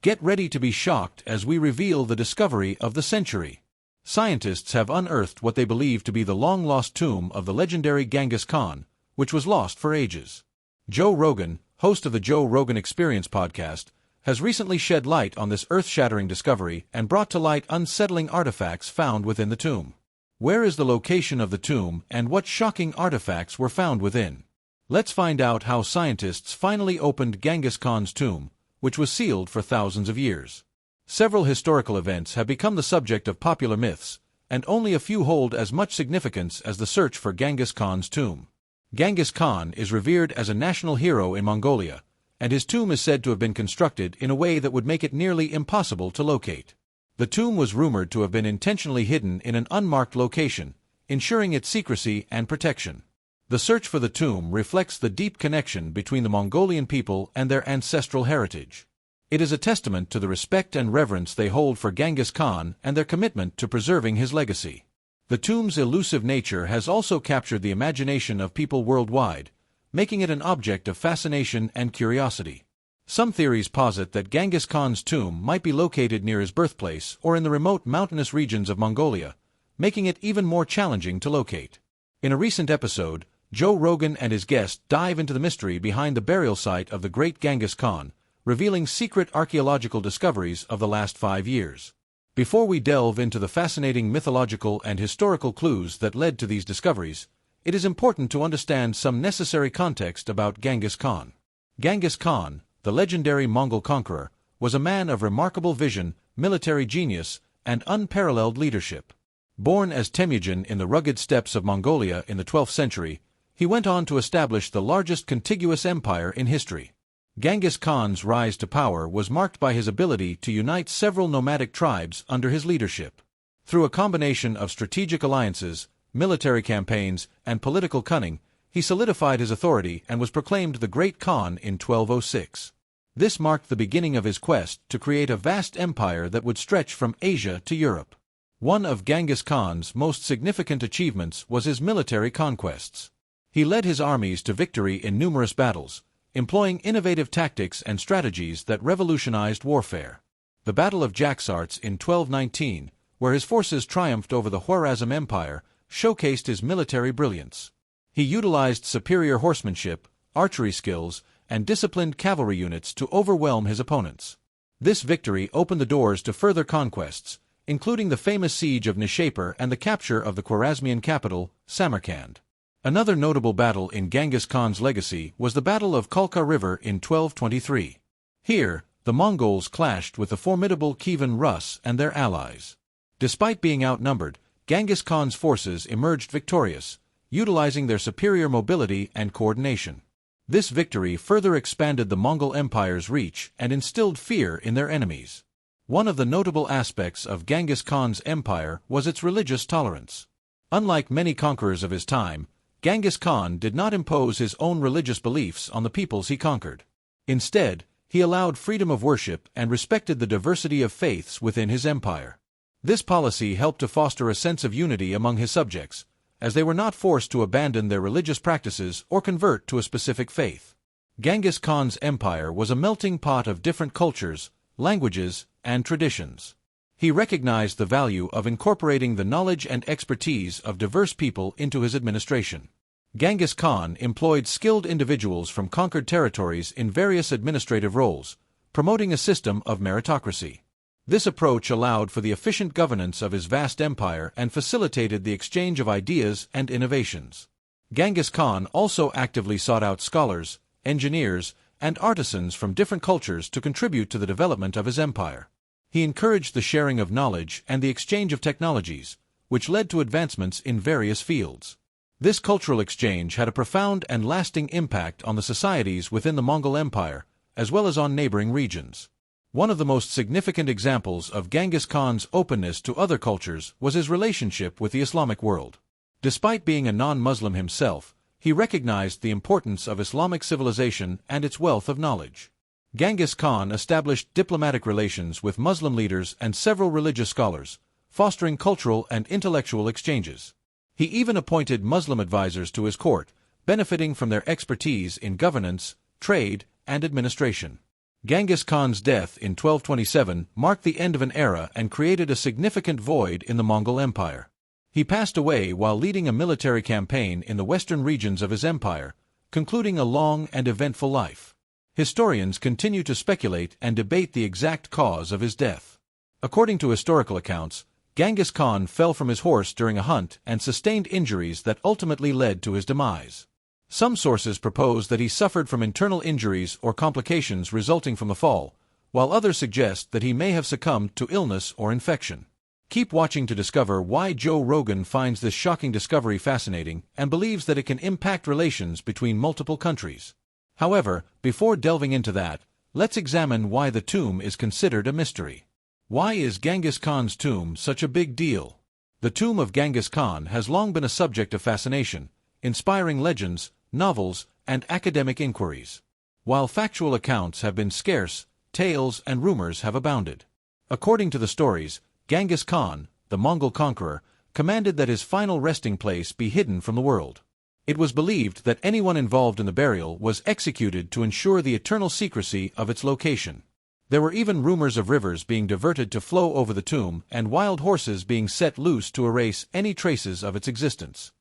Get ready to be shocked as we reveal the discovery of the century. Scientists have unearthed what they believe to be the long-lost tomb of the legendary Genghis Khan, which was lost for ages. Joe Rogan, host of the Joe Rogan Experience podcast, has recently shed light on this earth-shattering discovery and brought to light unsettling artifacts found within the tomb. Where is the location of the tomb and what shocking artifacts were found within? Let's find out how scientists finally opened Genghis Khan's tomb, which was sealed for thousands of years. Several historical events have become the subject of popular myths, and only a few hold as much significance as the search for Genghis Khan's tomb. Genghis Khan is revered as a national hero in Mongolia, and his tomb is said to have been constructed in a way that would make it nearly impossible to locate. The tomb was rumored to have been intentionally hidden in an unmarked location, ensuring its secrecy and protection. The search for the tomb reflects the deep connection between the Mongolian people and their ancestral heritage. It is a testament to the respect and reverence they hold for Genghis Khan and their commitment to preserving his legacy. The tomb's elusive nature has also captured the imagination of people worldwide, making it an object of fascination and curiosity. Some theories posit that Genghis Khan's tomb might be located near his birthplace or in the remote mountainous regions of Mongolia, making it even more challenging to locate. In a recent episode, Joe Rogan and his guest dive into the mystery behind the burial site of the great Genghis Khan, revealing secret archaeological discoveries of the last 5 years. Before we delve into the fascinating mythological and historical clues that led to these discoveries, it is important to understand some necessary context about Genghis Khan. Genghis Khan, the legendary Mongol conqueror, was a man of remarkable vision, military genius, and unparalleled leadership. Born as Temujin in the rugged steppes of Mongolia in the 12th century, he went on to establish the largest contiguous empire in history. Genghis Khan's rise to power was marked by his ability to unite several nomadic tribes under his leadership. Through a combination of strategic alliances, military campaigns, and political cunning, he solidified his authority and was proclaimed the Great Khan in 1206. This marked the beginning of his quest to create a vast empire that would stretch from Asia to Europe. One of Genghis Khan's most significant achievements was his military conquests. He led his armies to victory in numerous battles, employing innovative tactics and strategies that revolutionized warfare. The Battle of Jaxartes in 1219, where his forces triumphed over the Khwarezm Empire, showcased his military brilliance. He utilized superior horsemanship, archery skills, and disciplined cavalry units to overwhelm his opponents. This victory opened the doors to further conquests, including the famous siege of Nishapur and the capture of the Khwarezmian capital, Samarkand. Another notable battle in Genghis Khan's legacy was the Battle of Kulka River in 1223. Here, the Mongols clashed with the formidable Kievan Rus and their allies. Despite being outnumbered, Genghis Khan's forces emerged victorious, utilizing their superior mobility and coordination. This victory further expanded the Mongol Empire's reach and instilled fear in their enemies. One of the notable aspects of Genghis Khan's empire was its religious tolerance. Unlike many conquerors of his time, Genghis Khan did not impose his own religious beliefs on the peoples he conquered. Instead, he allowed freedom of worship and respected the diversity of faiths within his empire. This policy helped to foster a sense of unity among his subjects, as they were not forced to abandon their religious practices or convert to a specific faith. Genghis Khan's empire was a melting pot of different cultures, languages, and traditions. He recognized the value of incorporating the knowledge and expertise of diverse people into his administration. Genghis Khan employed skilled individuals from conquered territories in various administrative roles, promoting a system of meritocracy. This approach allowed for the efficient governance of his vast empire and facilitated the exchange of ideas and innovations. Genghis Khan also actively sought out scholars, engineers, and artisans from different cultures to contribute to the development of his empire. He encouraged the sharing of knowledge and the exchange of technologies, which led to advancements in various fields. This cultural exchange had a profound and lasting impact on the societies within the Mongol Empire, as well as on neighboring regions. One of the most significant examples of Genghis Khan's openness to other cultures was his relationship with the Islamic world. Despite being a non-Muslim himself, he recognized the importance of Islamic civilization and its wealth of knowledge. Genghis Khan established diplomatic relations with Muslim leaders and several religious scholars, fostering cultural and intellectual exchanges. He even appointed Muslim advisors to his court, benefiting from their expertise in governance, trade, and administration. Genghis Khan's death in 1227 marked the end of an era and created a significant void in the Mongol Empire. He passed away while leading a military campaign in the western regions of his empire, concluding a long and eventful life. Historians continue to speculate and debate the exact cause of his death. According to historical accounts, Genghis Khan fell from his horse during a hunt and sustained injuries that ultimately led to his demise. Some sources propose that he suffered from internal injuries or complications resulting from the fall, while others suggest that he may have succumbed to illness or infection. Keep watching to discover why Joe Rogan finds this shocking discovery fascinating and believes that it can impact relations between multiple countries. However, before delving into that, let's examine why the tomb is considered a mystery. Why is Genghis Khan's tomb such a big deal? The tomb of Genghis Khan has long been a subject of fascination, inspiring legends, novels, and academic inquiries. While factual accounts have been scarce, tales and rumors have abounded. According to the stories, Genghis Khan, the Mongol conqueror, commanded that his final resting place be hidden from the world. It was believed that anyone involved in the burial was executed to ensure the eternal secrecy of its location. There were even rumors of rivers being diverted to flow over the tomb and wild horses being set loose to erase any traces of its existence.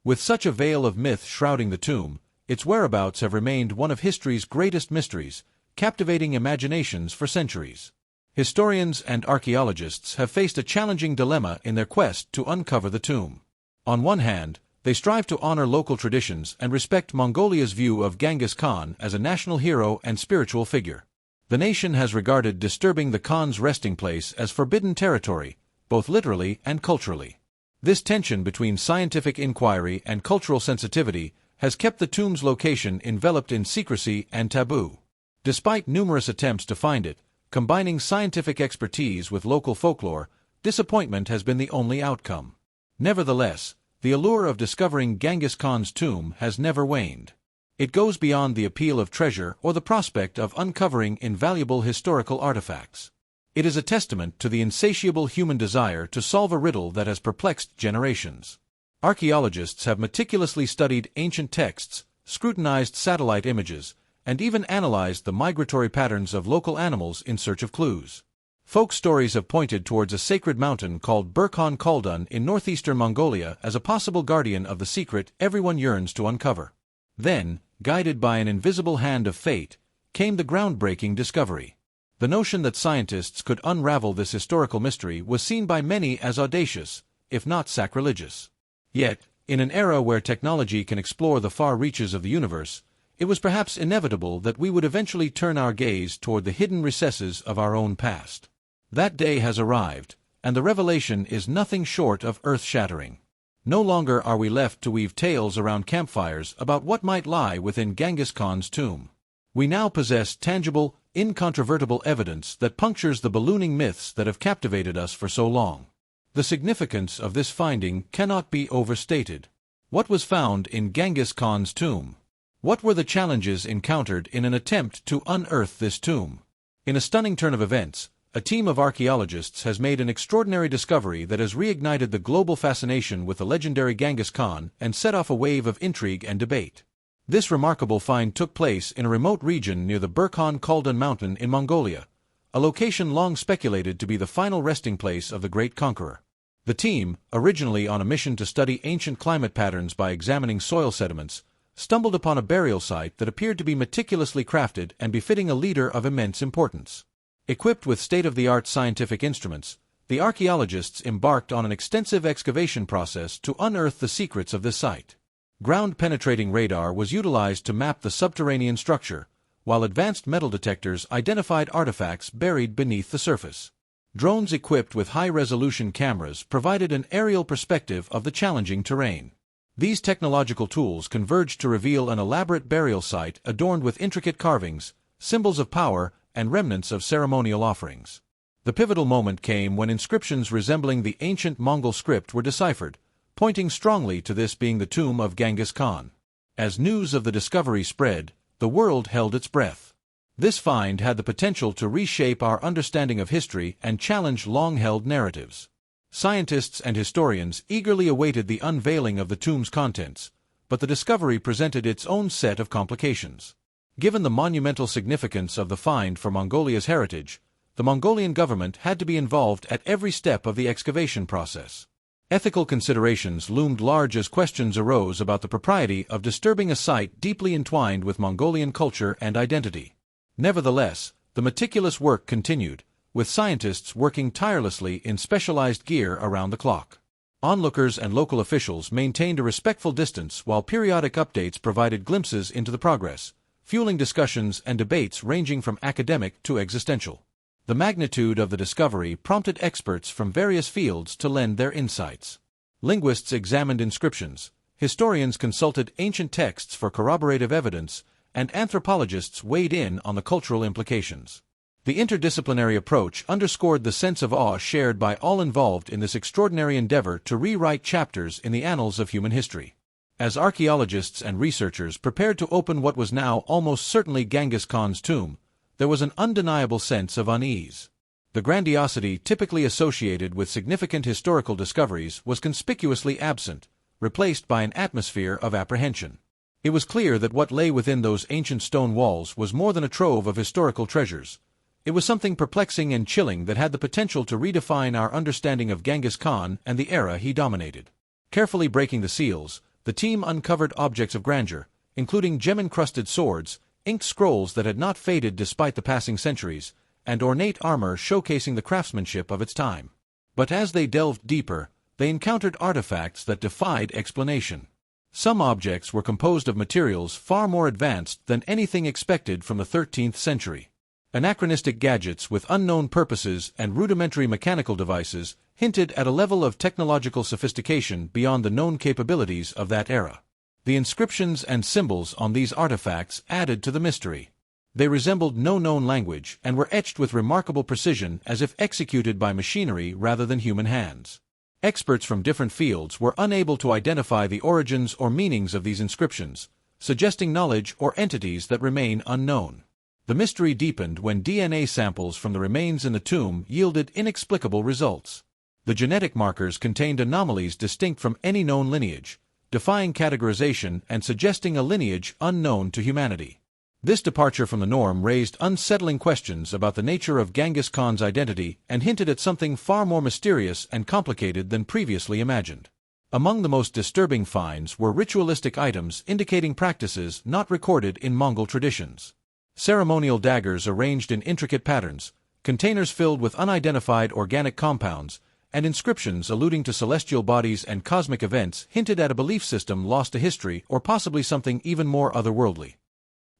With such a veil of myth shrouding the tomb, its whereabouts have remained one of history's greatest mysteries, captivating imaginations for centuries. Historians and archaeologists have faced a challenging dilemma in their quest to uncover the tomb. On one hand, they strive to honor local traditions and respect Mongolia's view of Genghis Khan as a national hero and spiritual figure. The nation has regarded disturbing the Khan's resting place as forbidden territory, both literally and culturally. This tension between scientific inquiry and cultural sensitivity has kept the tomb's location enveloped in secrecy and taboo. Despite numerous attempts to find it, combining scientific expertise with local folklore, disappointment has been the only outcome. Nevertheless, the allure of discovering Genghis Khan's tomb has never waned. It goes beyond the appeal of treasure or the prospect of uncovering invaluable historical artifacts. It is a testament to the insatiable human desire to solve a riddle that has perplexed generations. Archaeologists have meticulously studied ancient texts, scrutinized satellite images, and even analyzed the migratory patterns of local animals in search of clues. Folk stories have pointed towards a sacred mountain called Burkhan Khaldun in northeastern Mongolia as a possible guardian of the secret everyone yearns to uncover. Then, guided by an invisible hand of fate, came the groundbreaking discovery. The notion that scientists could unravel this historical mystery was seen by many as audacious, if not sacrilegious. Yet, in an era where technology can explore the far reaches of the universe, it was perhaps inevitable that we would eventually turn our gaze toward the hidden recesses of our own past. That day has arrived, and the revelation is nothing short of earth-shattering. No longer are we left to weave tales around campfires about what might lie within Genghis Khan's tomb. We now possess tangible, incontrovertible evidence that punctures the ballooning myths that have captivated us for so long. The significance of this finding cannot be overstated. What was found in Genghis Khan's tomb? What were the challenges encountered in an attempt to unearth this tomb? In a stunning turn of events, a team of archaeologists has made an extraordinary discovery that has reignited the global fascination with the legendary Genghis Khan and set off a wave of intrigue and debate. This remarkable find took place in a remote region near the Burkhan Khaldun mountain in Mongolia, a location long speculated to be the final resting place of the great conqueror. The team, originally on a mission to study ancient climate patterns by examining soil sediments, stumbled upon a burial site that appeared to be meticulously crafted and befitting a leader of immense importance. Equipped with state-of-the-art scientific instruments, the archaeologists embarked on an extensive excavation process to unearth the secrets of this site. Ground-penetrating radar was utilized to map the subterranean structure, while advanced metal detectors identified artifacts buried beneath the surface. Drones equipped with high-resolution cameras provided an aerial perspective of the challenging terrain. These technological tools converged to reveal an elaborate burial site adorned with intricate carvings, symbols of power, and remnants of ceremonial offerings. The pivotal moment came when inscriptions resembling the ancient Mongol script were deciphered, pointing strongly to this being the tomb of Genghis Khan. As news of the discovery spread, the world held its breath. This find had the potential to reshape our understanding of history and challenge long-held narratives. Scientists and historians eagerly awaited the unveiling of the tomb's contents, but the discovery presented its own set of complications. Given the monumental significance of the find for Mongolia's heritage, the Mongolian government had to be involved at every step of the excavation process. Ethical considerations loomed large as questions arose about the propriety of disturbing a site deeply entwined with Mongolian culture and identity. Nevertheless, the meticulous work continued, with scientists working tirelessly in specialized gear around the clock. Onlookers and local officials maintained a respectful distance while periodic updates provided glimpses into the progress, fueling discussions and debates ranging from academic to existential. The magnitude of the discovery prompted experts from various fields to lend their insights. Linguists examined inscriptions, historians consulted ancient texts for corroborative evidence, and anthropologists weighed in on the cultural implications. The interdisciplinary approach underscored the sense of awe shared by all involved in this extraordinary endeavor to rewrite chapters in the annals of human history. As archaeologists and researchers prepared to open what was now almost certainly Genghis Khan's tomb, there was an undeniable sense of unease. The grandiosity typically associated with significant historical discoveries was conspicuously absent, replaced by an atmosphere of apprehension. It was clear that what lay within those ancient stone walls was more than a trove of historical treasures. It was something perplexing and chilling that had the potential to redefine our understanding of Genghis Khan and the era he dominated. Carefully breaking the seals, the team uncovered objects of grandeur, including gem-encrusted swords, inked scrolls that had not faded despite the passing centuries, and ornate armor showcasing the craftsmanship of its time. But as they delved deeper, they encountered artifacts that defied explanation. Some objects were composed of materials far more advanced than anything expected from the 13th century. Anachronistic gadgets with unknown purposes and rudimentary mechanical devices hinted at a level of technological sophistication beyond the known capabilities of that era. The inscriptions and symbols on these artifacts added to the mystery. They resembled no known language and were etched with remarkable precision as if executed by machinery rather than human hands. Experts from different fields were unable to identify the origins or meanings of these inscriptions, suggesting knowledge or entities that remain unknown. The mystery deepened when DNA samples from the remains in the tomb yielded inexplicable results. The genetic markers contained anomalies distinct from any known lineage, defying categorization and suggesting a lineage unknown to humanity. This departure from the norm raised unsettling questions about the nature of Genghis Khan's identity and hinted at something far more mysterious and complicated than previously imagined. Among the most disturbing finds were ritualistic items indicating practices not recorded in Mongol traditions. Ceremonial daggers arranged in intricate patterns, containers filled with unidentified organic compounds, and inscriptions alluding to celestial bodies and cosmic events hinted at a belief system lost to history or possibly something even more otherworldly.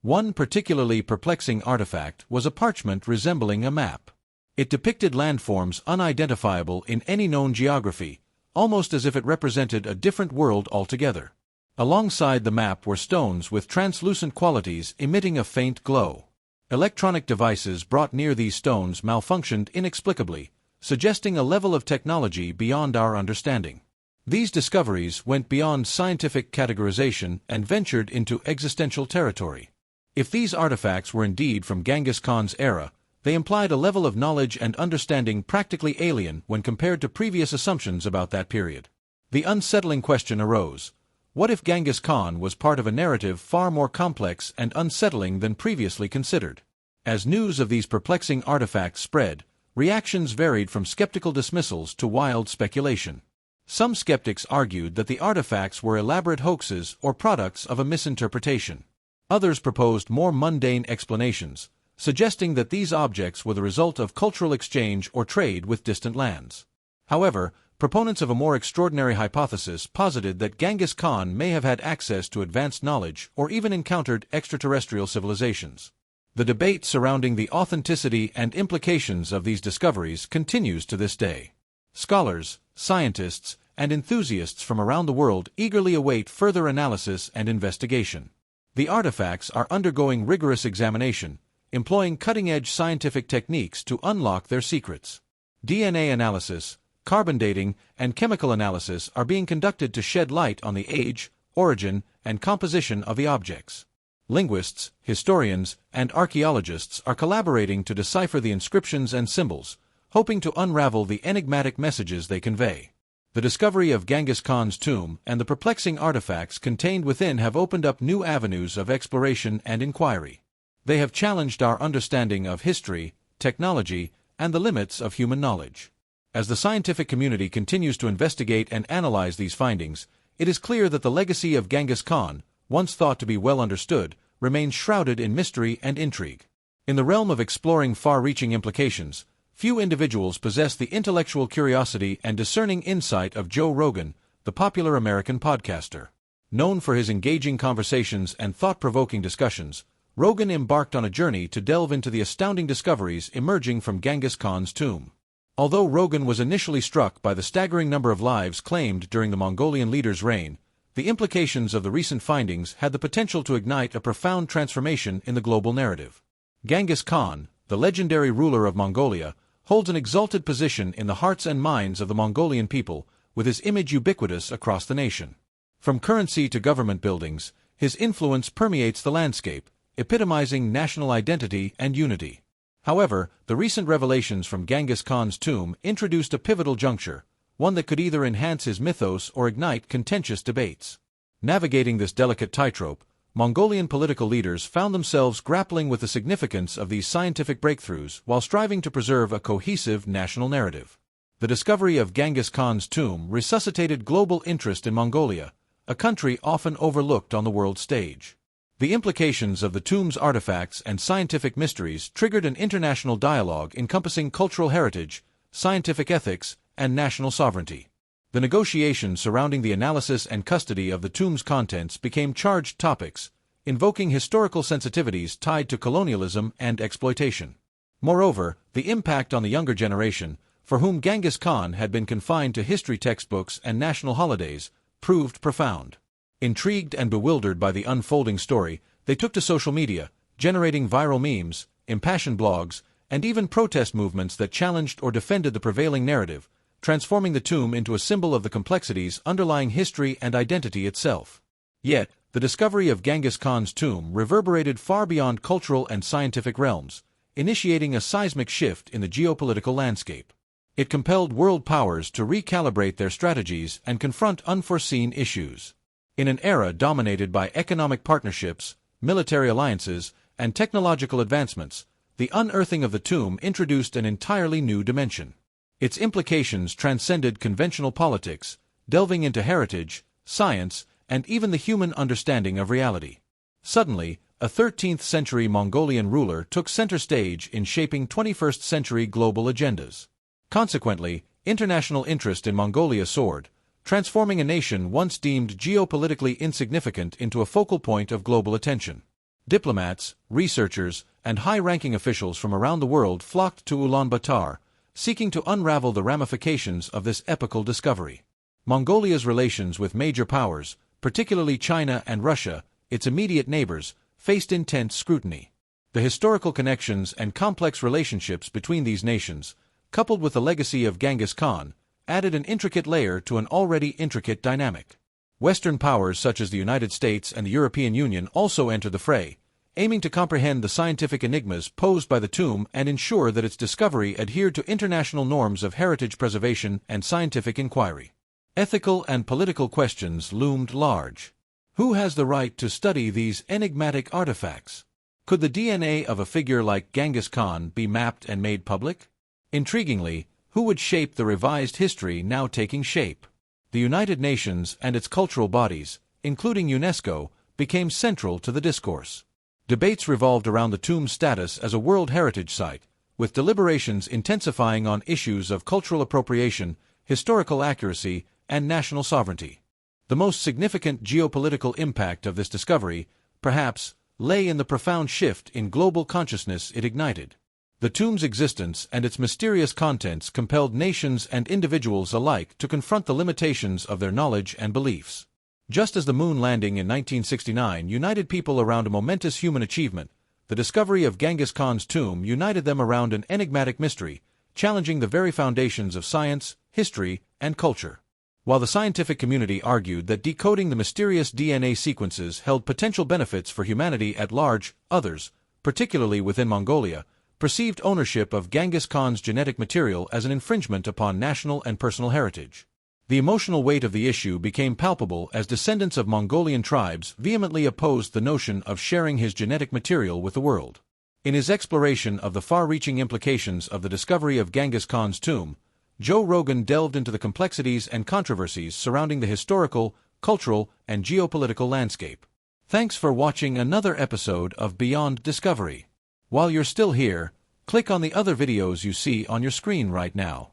One particularly perplexing artifact was a parchment resembling a map. It depicted landforms unidentifiable in any known geography, almost as if it represented a different world altogether. Alongside the map were stones with translucent qualities emitting a faint glow. Electronic devices brought near these stones malfunctioned inexplicably, suggesting a level of technology beyond our understanding. These discoveries went beyond scientific categorization and ventured into existential territory. If these artifacts were indeed from Genghis Khan's era, they implied a level of knowledge and understanding practically alien when compared to previous assumptions about that period. The unsettling question arose: what if Genghis Khan was part of a narrative far more complex and unsettling than previously considered? As news of these perplexing artifacts spread, reactions varied from skeptical dismissals to wild speculation. Some skeptics argued that the artifacts were elaborate hoaxes or products of a misinterpretation. Others proposed more mundane explanations, suggesting that these objects were the result of cultural exchange or trade with distant lands. However, proponents of a more extraordinary hypothesis posited that Genghis Khan may have had access to advanced knowledge or even encountered extraterrestrial civilizations. The debate surrounding the authenticity and implications of these discoveries continues to this day. Scholars, scientists, and enthusiasts from around the world eagerly await further analysis and investigation. The artifacts are undergoing rigorous examination, employing cutting-edge scientific techniques to unlock their secrets. DNA analysis, carbon dating, and chemical analysis are being conducted to shed light on the age, origin, and composition of the objects. Linguists, historians, and archaeologists are collaborating to decipher the inscriptions and symbols, hoping to unravel the enigmatic messages they convey. The discovery of Genghis Khan's tomb and the perplexing artifacts contained within have opened up new avenues of exploration and inquiry. They have challenged our understanding of history, technology, and the limits of human knowledge. As the scientific community continues to investigate and analyze these findings, it is clear that the legacy of Genghis Khan, once thought to be well understood, remains shrouded in mystery and intrigue. In the realm of exploring far-reaching implications, few individuals possess the intellectual curiosity and discerning insight of Joe Rogan, the popular American podcaster. Known for his engaging conversations and thought-provoking discussions, Rogan embarked on a journey to delve into the astounding discoveries emerging from Genghis Khan's tomb. Although Rogan was initially struck by the staggering number of lives claimed during the Mongolian leader's reign, the implications of the recent findings had the potential to ignite a profound transformation in the global narrative. Genghis Khan, the legendary ruler of Mongolia, holds an exalted position in the hearts and minds of the Mongolian people, with his image ubiquitous across the nation. From currency to government buildings, his influence permeates the landscape, epitomizing national identity and unity. However, the recent revelations from Genghis Khan's tomb introduced a pivotal juncture, one that could either enhance his mythos or ignite contentious debates. Navigating this delicate tightrope, Mongolian political leaders found themselves grappling with the significance of these scientific breakthroughs while striving to preserve a cohesive national narrative. The discovery of Genghis Khan's tomb resuscitated global interest in Mongolia, a country often overlooked on the world stage. The implications of the tomb's artifacts and scientific mysteries triggered an international dialogue encompassing cultural heritage, scientific ethics, and national sovereignty. The negotiations surrounding the analysis and custody of the tomb's contents became charged topics, invoking historical sensitivities tied to colonialism and exploitation. Moreover, the impact on the younger generation, for whom Genghis Khan had been confined to history textbooks and national holidays, proved profound. Intrigued and bewildered by the unfolding story, they took to social media, generating viral memes, impassioned blogs, and even protest movements that challenged or defended the prevailing narrative, transforming the tomb into a symbol of the complexities underlying history and identity itself. Yet, the discovery of Genghis Khan's tomb reverberated far beyond cultural and scientific realms, initiating a seismic shift in the geopolitical landscape. It compelled world powers to recalibrate their strategies and confront unforeseen issues. In an era dominated by economic partnerships, military alliances, and technological advancements, the unearthing of the tomb introduced an entirely new dimension. Its implications transcended conventional politics, delving into heritage, science, and even the human understanding of reality. Suddenly, a 13th-century Mongolian ruler took center stage in shaping 21st-century global agendas. Consequently, international interest in Mongolia soared, transforming a nation once deemed geopolitically insignificant into a focal point of global attention. Diplomats, researchers, and high-ranking officials from around the world flocked to Ulaanbaatar, seeking to unravel the ramifications of this epochal discovery. Mongolia's relations with major powers, particularly China and Russia, its immediate neighbors, faced intense scrutiny. The historical connections and complex relationships between these nations, coupled with the legacy of Genghis Khan, added an intricate layer to an already intricate dynamic. Western powers such as the United States and the European Union also entered the fray, aiming to comprehend the scientific enigmas posed by the tomb and ensure that its discovery adhered to international norms of heritage preservation and scientific inquiry. Ethical and political questions loomed large. Who has the right to study these enigmatic artifacts? Could the DNA of a figure like Genghis Khan be mapped and made public? Intriguingly, who would shape the revised history now taking shape? The United Nations and its cultural bodies, including UNESCO, became central to the discourse. Debates revolved around the tomb's status as a World Heritage Site, with deliberations intensifying on issues of cultural appropriation, historical accuracy, and national sovereignty. The most significant geopolitical impact of this discovery, perhaps, lay in the profound shift in global consciousness it ignited. The tomb's existence and its mysterious contents compelled nations and individuals alike to confront the limitations of their knowledge and beliefs. Just as the moon landing in 1969 united people around a momentous human achievement, the discovery of Genghis Khan's tomb united them around an enigmatic mystery, challenging the very foundations of science, history, and culture. While the scientific community argued that decoding the mysterious DNA sequences held potential benefits for humanity at large, others, particularly within Mongolia, perceived ownership of Genghis Khan's genetic material as an infringement upon national and personal heritage. The emotional weight of the issue became palpable as descendants of Mongolian tribes vehemently opposed the notion of sharing his genetic material with the world. In his exploration of the far-reaching implications of the discovery of Genghis Khan's tomb, Joe Rogan delved into the complexities and controversies surrounding the historical, cultural, and geopolitical landscape. Thanks for watching another episode of Beyond Discovery. While you're still here, click on the other videos you see on your screen right now.